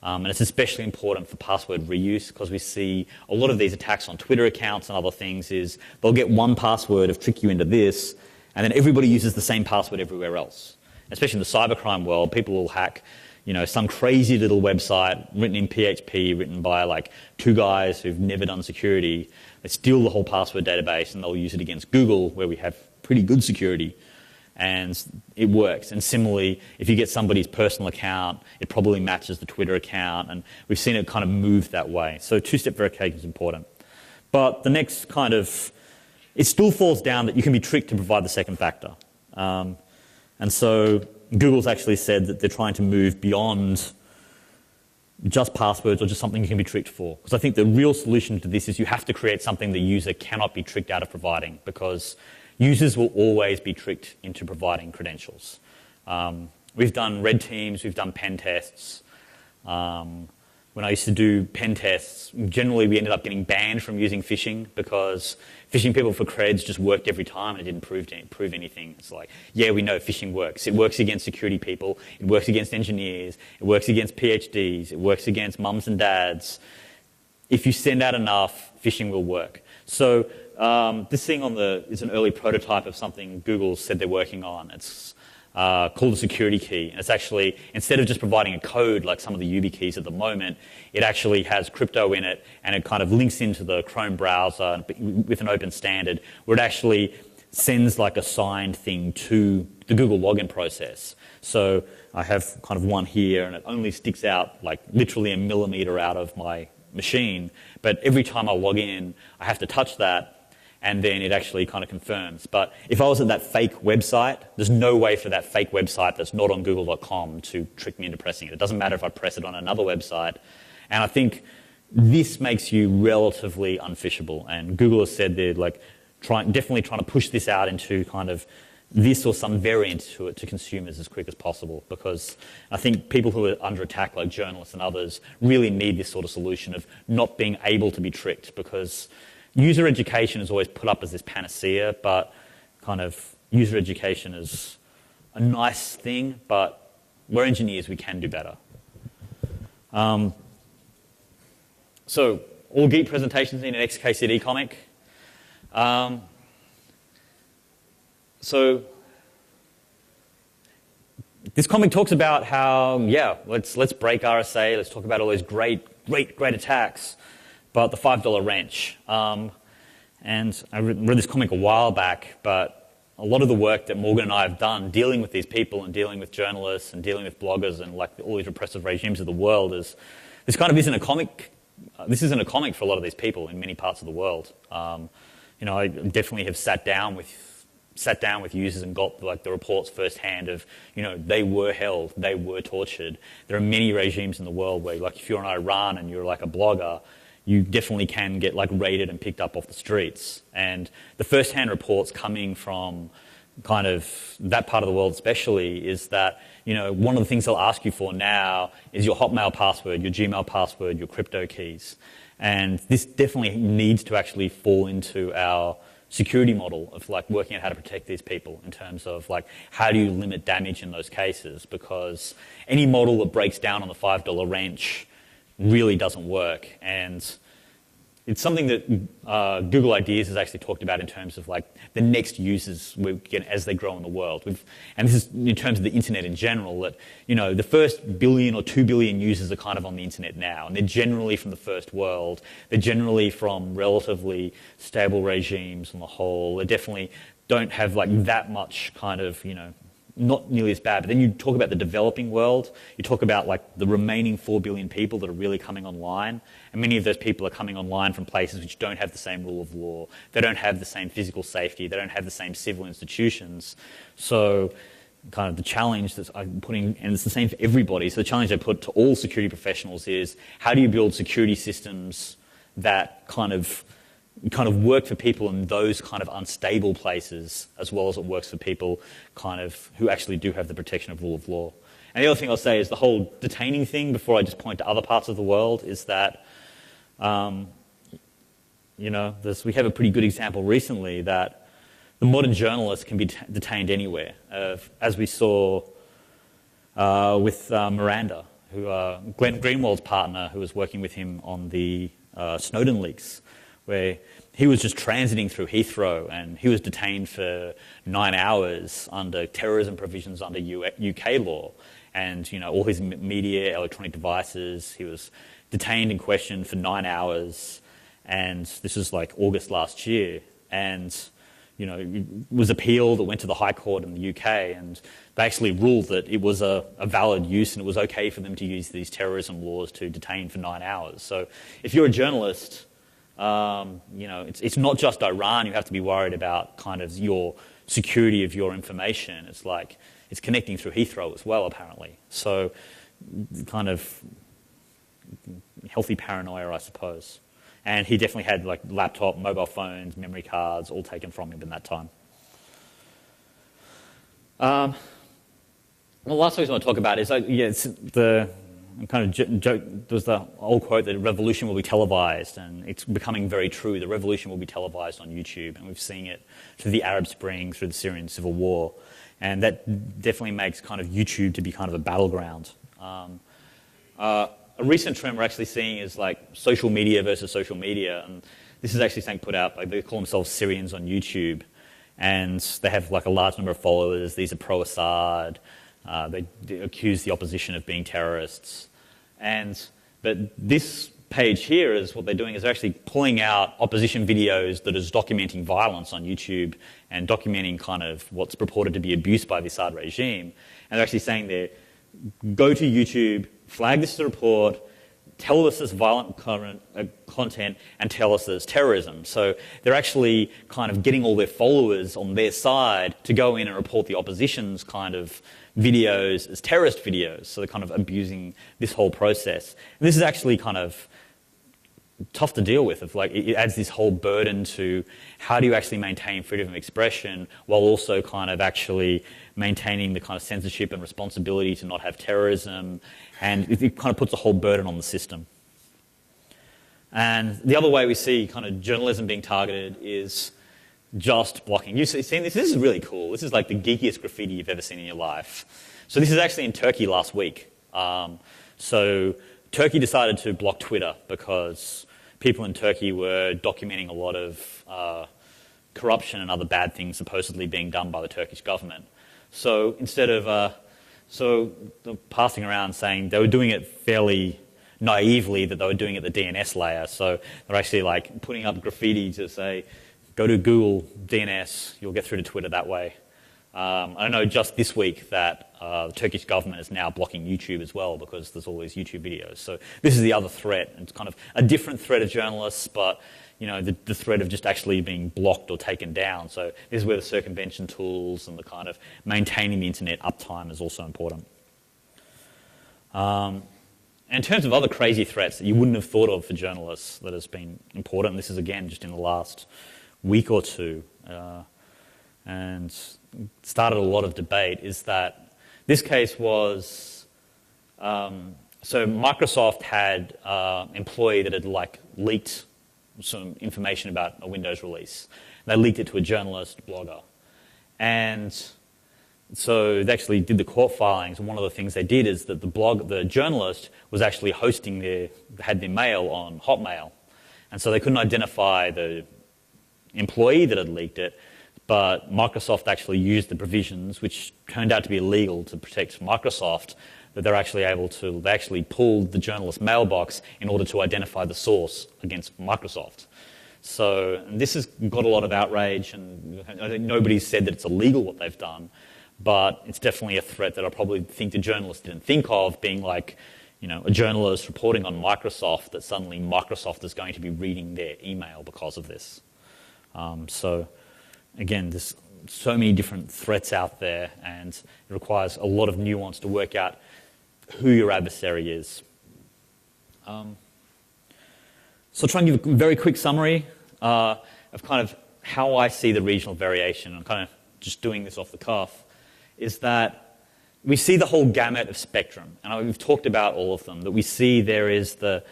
And it's especially important for password reuse, because we see a lot of these attacks on Twitter accounts and other things is they'll get one password of trick you into this, and then everybody uses the same password everywhere else. Especially in the cybercrime world, people will hack, you know, some crazy little website written in PHP, written by like 2 guys who've never done security. They steal the whole password database and they'll use it against Google, where we have pretty good security. and it works. And similarly, if you get somebody's personal account, it probably matches the Twitter account, and we've seen it kind of move that way. So two-step verification is important. But the next kind of, it still falls down that you can be tricked to provide the second factor. And so Google's actually said that they're trying to move beyond just passwords or just something you can be tricked for. Because I think the real solution to this is you have to create something the user cannot be tricked out of providing, because users will always be tricked into providing credentials. We've done red teams, we've done pen tests. When I used to do pen tests, generally we ended up getting banned from using phishing because phishing people for creds just worked every time and it didn't prove anything. It's like, yeah, we know phishing works. It works against security people. It works against engineers. It works against PhDs. It works against mums and dads. If you send out enough, phishing will work. So this thing is an early prototype of something Google said they're working on. It's called a security key. And it's actually, instead of just providing a code like some of the YubiKeys at the moment, it actually has crypto in it, and it kind of links into the Chrome browser with an open standard, where it actually sends like a signed thing to the Google login process. So I have kind of one here, and it only sticks out like literally a millimeter out of my machine. But every time I log in, I have to touch that, and then it actually kind of confirms. But if I was at that fake website, there's no way for that fake website that's not on google.com to trick me into pressing it. It doesn't matter if I press it on another website. And I think this makes you relatively unphishable. And Google has said they're like definitely trying to push this out into kind of this or some variant to it to consumers as quick as possible, because I think people who are under attack, like journalists and others, really need this sort of solution of not being able to be tricked, because user education is always put up as this panacea, but kind of user education is a nice thing, but we're engineers, we can do better. So all Geek presentations in an XKCD comic. So this comic talks about how, yeah, let's break RSA, let's talk about all those great attacks, but the $5 wrench. And I read this comic a while back, but a lot of the work that Morgan and I have done dealing with these people and dealing with journalists and dealing with bloggers and like all these repressive regimes of the world is, this kind of isn't a comic. This isn't a comic for a lot of these people in many parts of the world. You know, I definitely have sat down with users and got like the reports firsthand of, you know, they were held, they were tortured. There are many regimes in the world where, like, if you're in Iran and you're like a blogger, you definitely can get like raided and picked up off the streets. And the first-hand reports coming from kind of that part of the world especially is that, you know, one of the things they'll ask you for now is your Hotmail password, your Gmail password, your crypto keys. And this definitely needs to actually fall into our security model of like working out how to protect these people in terms of like how do you limit damage in those cases, because any model that breaks down on the $5 wrench really doesn't work. And it's something that Google Ideas has actually talked about in terms of like the next users we get as they grow in the world. And this is in terms of the internet in general, that, you know, the first billion or 2 billion users are kind of on the internet now, and they're generally from the first world. They're generally from relatively stable regimes on the whole. They definitely don't have like that much kind of, you know, not nearly as bad. But then you talk about the developing world, you talk about like the remaining 4 billion people that are really coming online, and many of those people are coming online from places which don't have the same rule of law, they don't have the same physical safety, they don't have the same civil institutions. So kind of the challenge that I'm putting, and it's the same for everybody, so the challenge I put to all security professionals is, how do you build security systems that kind of work for people in those kind of unstable places, as well as it works for people kind of who actually do have the protection of rule of law. And the other thing I'll say is the whole detaining thing, before I just point to other parts of the world, is that, you know, we have a pretty good example recently that the modern journalist can be detained anywhere, as we saw with Miranda, who Glenn Greenwald's partner, who was working with him on the Snowden leaks, where he was just transiting through Heathrow and he was detained for 9 hours under terrorism provisions under UK law. And, you know, all his media, electronic devices, he was detained and questioned for 9 hours. And this was like August last year. And, was appealed. It went to the High Court in the UK, and they actually ruled that it was a valid use and it was okay for them to use these terrorism laws to detain for 9 hours. So if you're a journalist, it's not just Iran. You have to be worried about kind of your security of your information. It's connecting through Heathrow as well, apparently. So kind of healthy paranoia, I suppose. And he definitely had like laptop, mobile phones, memory cards, all taken from him in that time. The last thing I want to talk about is, it's the kind of joke. There was the old quote that revolution will be televised, and it's becoming very true. The revolution will be televised on YouTube, and we've seen it through the Arab Spring, through the Syrian civil war, and that definitely makes kind of YouTube to be kind of a battleground. A recent trend we're actually seeing is like social media versus social media, and this is actually something put out by, they call themselves Syrians on YouTube, and they have like a large number of followers. These are pro-Assad. They accuse the opposition of being terrorists. But this page here is what they're doing is they're actually pulling out opposition videos that is documenting violence on YouTube and documenting kind of what's purported to be abuse by the Assad regime. And they're actually saying there, go to YouTube, flag this as a report, tell us this violent content, and tell us there's terrorism. So they're actually kind of getting all their followers on their side to go in and report the opposition's kind of videos as terrorist videos. So they're kind of abusing this whole process. And this is actually kind of tough to deal with. It adds this whole burden to how do you actually maintain freedom of expression while also kind of actually maintaining the kind of censorship and responsibility to not have terrorism, and it kind of puts a whole burden on the system. And the other way we see kind of journalism being targeted is just blocking. You've seen this? This is really cool. This is like the geekiest graffiti you've ever seen in your life. So this is actually in Turkey last week. So Turkey decided to block Twitter because people in Turkey were documenting a lot of corruption and other bad things supposedly being done by the Turkish government. So instead of passing around saying they were doing it fairly naively, that they were doing it at the DNS layer. So they're actually like putting up graffiti to say, go to Google DNS, you'll get through to Twitter that way. I know just this week that the Turkish government is now blocking YouTube as well because there's all these YouTube videos. So this is the other threat. It's kind of a different threat of journalists, but the threat of just actually being blocked or taken down. So this is where the circumvention tools and the kind of maintaining the internet uptime is also important. And in terms of other crazy threats that you wouldn't have thought of for journalists that has been important, this is again just in the last week or two, and started a lot of debate, is that this case was, so Microsoft had an employee that had leaked some information about a Windows release. They leaked it to a journalist, blogger. And so they actually did the court filings, and one of the things they did is that the journalist was actually had their mail on Hotmail. And so they couldn't identify the employee that had leaked it, but Microsoft actually used the provisions, which turned out to be illegal to protect Microsoft, that they actually pulled the journalist's mailbox in order to identify the source against Microsoft. So this has got a lot of outrage, and I think nobody's said that it's illegal what they've done, but it's definitely a threat that I probably think the journalist didn't think of, being like, a journalist reporting on Microsoft, that suddenly Microsoft is going to be reading their email because of this. So again, there's so many different threats out there, and it requires a lot of nuance to work out who your adversary is. So I'll try and give a very quick summary of kind of how I see the regional variation. I'm kind of just doing this off the cuff, is that we see the whole gamut of spectrum, and we've talked about all of them, that we see there's the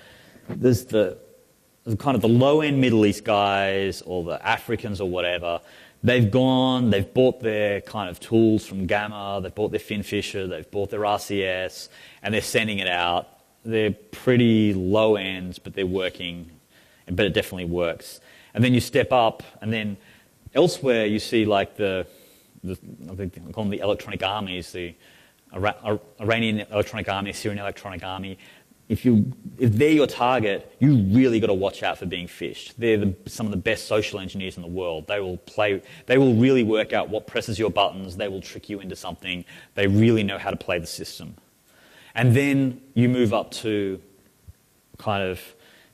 kind of the low-end Middle East guys or the Africans or whatever. They've bought their kind of tools from Gamma, they've bought their FinFisher, they've bought their RCS, and they're sending it out. They're pretty low ends, but they're working, but it definitely works. And then you step up, and then elsewhere you see like I think they call them the electronic armies, the Iranian electronic army, Syrian electronic army. if they're your target, you really got to watch out for being phished. They're some of the best social engineers in the world. They will really work out what presses your buttons. They will trick you into something. They really know how to play the system. And then you move up to kind of,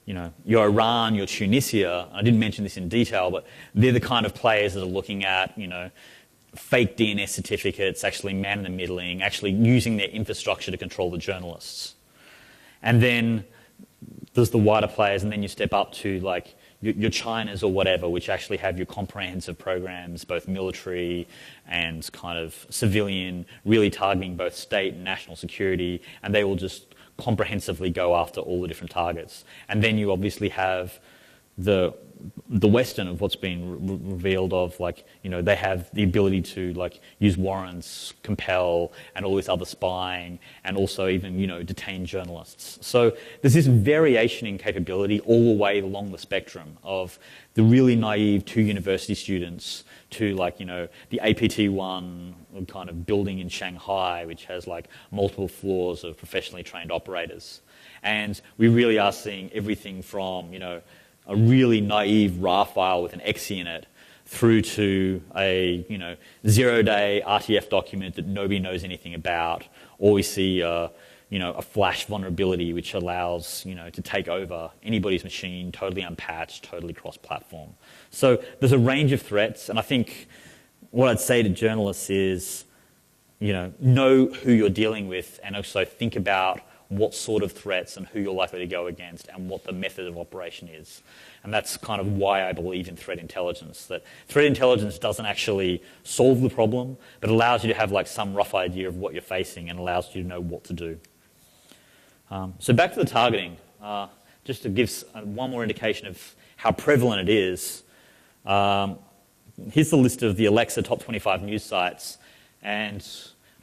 your Iran, your Tunisia. I didn't mention this in detail, but they're the kind of players that are looking at, fake DNS certificates, actually man-in-the-middling, actually using their infrastructure to control the journalists. And then there's the wider players, and then you step up to like your Chinas or whatever, which actually have your comprehensive programs, both military and kind of civilian, really targeting both state and national security, and they will just comprehensively go after all the different targets. And then you obviously have the Western of what's been revealed of, like, they have the ability to like use warrants, compel, and all this other spying, and also even, detain journalists. So there's this variation in capability all the way along the spectrum of the really naive 2 university students to like, the APT-1 kind of building in Shanghai, which has like multiple floors of professionally trained operators. And we really are seeing everything from, a really naive RAR file with an exe in it through to a 0-day RTF document that nobody knows anything about, or we see a flash vulnerability which allows to take over anybody's machine, totally unpatched, totally cross-platform. So there's a range of threats, and I think what I'd say to journalists is know who you're dealing with, and also think about what sort of threats and who you're likely to go against and what the method of operation is. And that's kind of why I believe in threat intelligence, that threat intelligence doesn't actually solve the problem, but allows you to have like some rough idea of what you're facing and allows you to know what to do. So back to the targeting, just to give one more indication of how prevalent it is. Here's the list of the Alexa top 25 news sites, and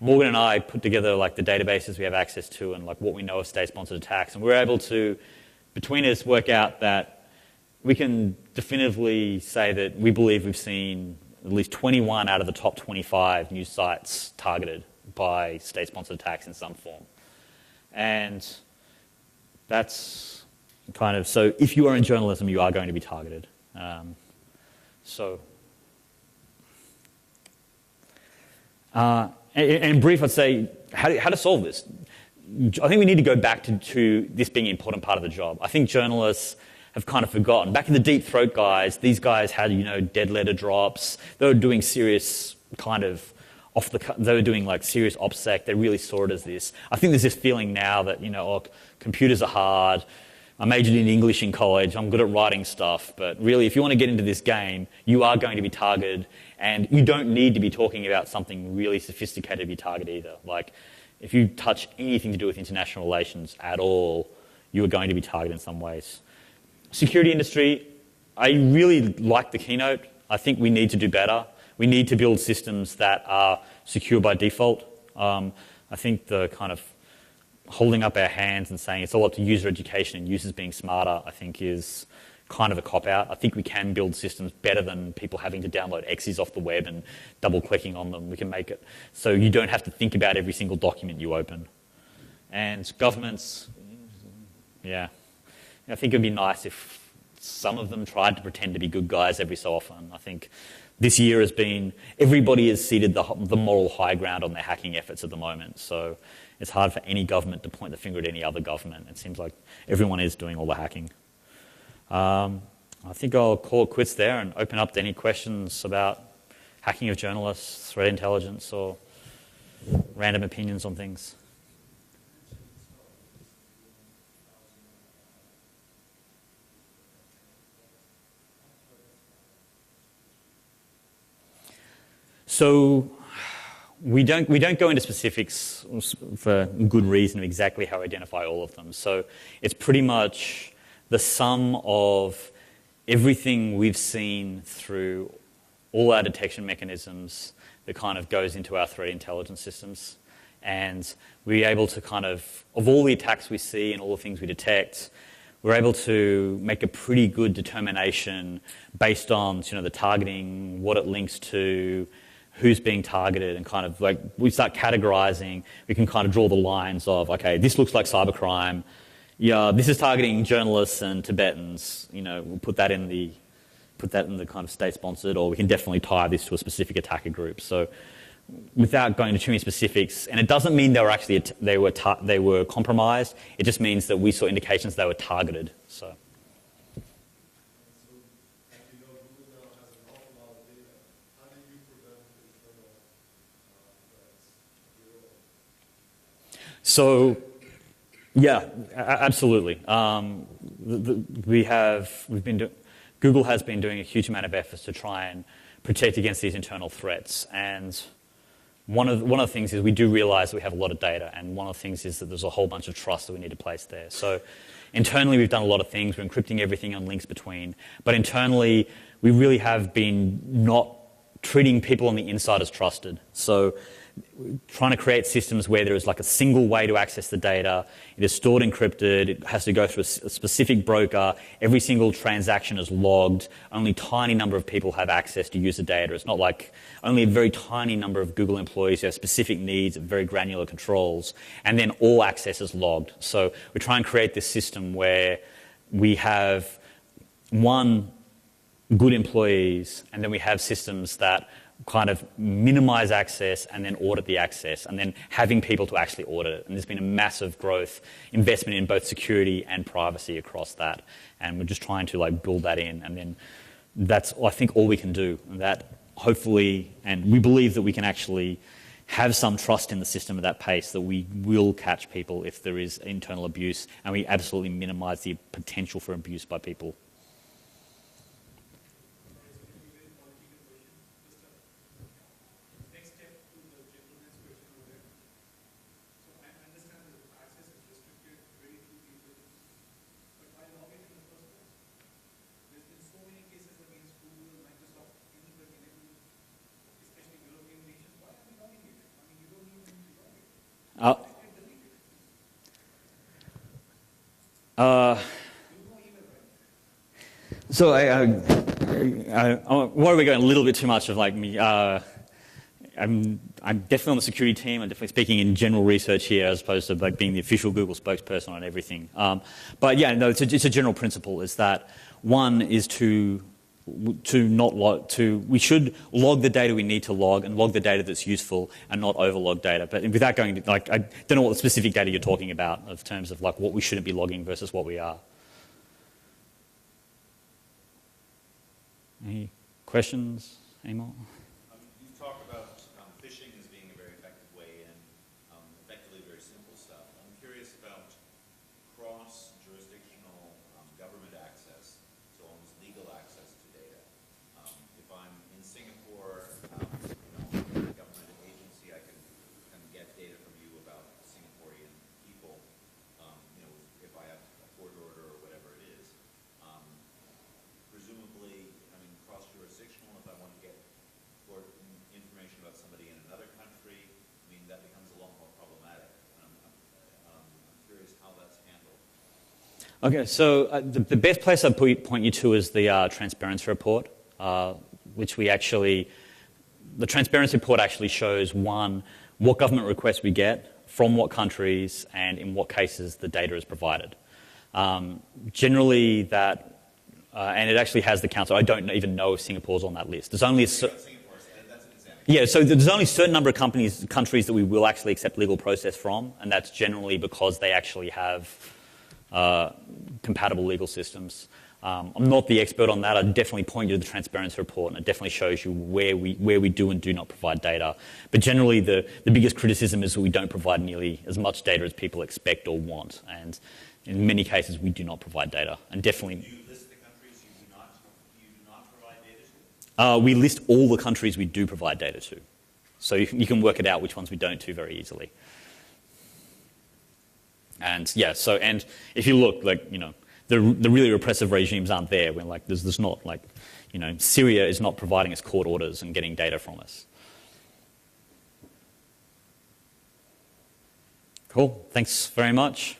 Morgan and I put together like the databases we have access to and like what we know of state-sponsored attacks, and we were able to, between us, work out that we can definitively say that we believe we've seen at least 21 out of the top 25 news sites targeted by state-sponsored attacks in some form. And that's kind of, so if you are in journalism, you are going to be targeted. In brief, I'd say how to solve this. I think we need to go back to this being an important part of the job. I think journalists have kind of forgotten. Back in the Deep Throat guys, these guys had, dead letter drops. They were doing serious kind of they were doing like serious OPSEC. They really saw it as this. I think there's this feeling now that, computers are hard. I majored in English in college. I'm good at writing stuff. But really, if you want to get into this game, you are going to be targeted. And you don't need to be talking about something really sophisticated to be targeted either. Like, if you touch anything to do with international relations at all, you are going to be targeted in some ways. Security industry, I really like the keynote. I think we need to do better. We need to build systems that are secure by default. I think the kind of holding up our hands and saying it's all up to user education and users being smarter, I think is kind of a cop-out. I think we can build systems better than people having to download exes off the web and double-clicking on them. We can make it so you don't have to think about every single document you open. And governments, I think it would be nice if some of them tried to pretend to be good guys every so often. I think this year has been, everybody has ceded the moral high ground on their hacking efforts at the moment. So it's hard for any government to point the finger at any other government. It seems like everyone is doing all the hacking. I think I'll call it quits there and open up to any questions about hacking of journalists, threat intelligence, or random opinions on things. So we don't go into specifics for good reason of exactly how we identify all of them. So it's pretty much the sum of everything we've seen through all our detection mechanisms that kind of goes into our threat intelligence systems. And we're able to kind of all the attacks we see and all the things we detect, we're able to make a pretty good determination based on the targeting, what it links to, who's being targeted, and kind of like we start categorizing. We can kind of draw the lines of, okay, this looks like cybercrime. yeah, this is targeting journalists and Tibetans. We'll put that in the kind of state-sponsored, or we can definitely tie this to a specific attacker group. So, without going into too many specifics, and it doesn't mean they were actually they were compromised. It just means that we saw indications they were targeted. So. So, yeah, absolutely. Google has been doing a huge amount of efforts to try and protect against these internal threats. And one of the things is we do realize that we have a lot of data, and one of the things is that there's a whole bunch of trust that we need to place there. So internally, we've done a lot of things. We're encrypting everything on links between. But internally, we really have been not treating people on the inside as trusted. So trying to create systems where there is like a single way to access the data. It is stored encrypted. It has to go through a specific broker. Every single transaction is logged. Only a tiny number of people have access to use the data. It's not like only a very tiny number of Google employees who have specific needs and very granular controls. And then all access is logged. So we try and create this system where we have one, good employees, and then we have systems that kind of minimize access and then audit the access, and then having people to actually audit it. And there's been a massive growth, investment in both security and privacy across that. And we're just trying to like build that in. And then that's, I think, all we can do. And that hopefully, and we believe that we can actually have some trust in the system at that pace, that we will catch people if there is internal abuse, and we absolutely minimize the potential for abuse by people. So why are we going a little bit too much of like me? I'm definitely on the security team. I'm definitely speaking in general research here, as opposed to like being the official Google spokesperson on everything. But yeah, no, it's a general principle. Is that one is we should log the data we need to log, and log the data that's useful, and not overlog data. But without going to, like, I don't know what the specific data you're talking about in terms of like what we shouldn't be logging versus what we are. Any questions? Any more? You've talked about phishing as being a very effective way in effectively very simple stuff. I'm curious about cross-jurisdictional government access, so almost legal access to data. If I'm in Singapore, a government agency, I can get data from you about Singaporean people. If I have a court order or whatever it is. Presumably, cross-jurisdictional, if I want to get information about somebody in another country, that becomes a lot more problematic. I'm curious how that's handled. Okay, so the best place I'd point you to is the transparency report, which the transparency report actually shows, one, what government requests we get, from what countries, and in what cases the data is provided. Generally that, and it actually has the council. I don't even know if Singapore's on that list. There's only that's an example. Yeah, so there's only a certain number of countries that we will actually accept legal process from, and that's generally because they actually have compatible legal systems. I'm not the expert on that. I'd definitely point you to the transparency report, and it definitely shows you where we do and do not provide data. But generally, the biggest criticism is that we don't provide nearly as much data as people expect or want, and in many cases, we do not provide data, and definitely. Do you list the countries you do not provide data to? We list all the countries we do provide data to, so you can work it out which ones we don't do very easily. And yeah, and if you look, the really repressive regimes aren't there. When there's not Syria is not providing us court orders and getting data from us. Cool. Thanks very much.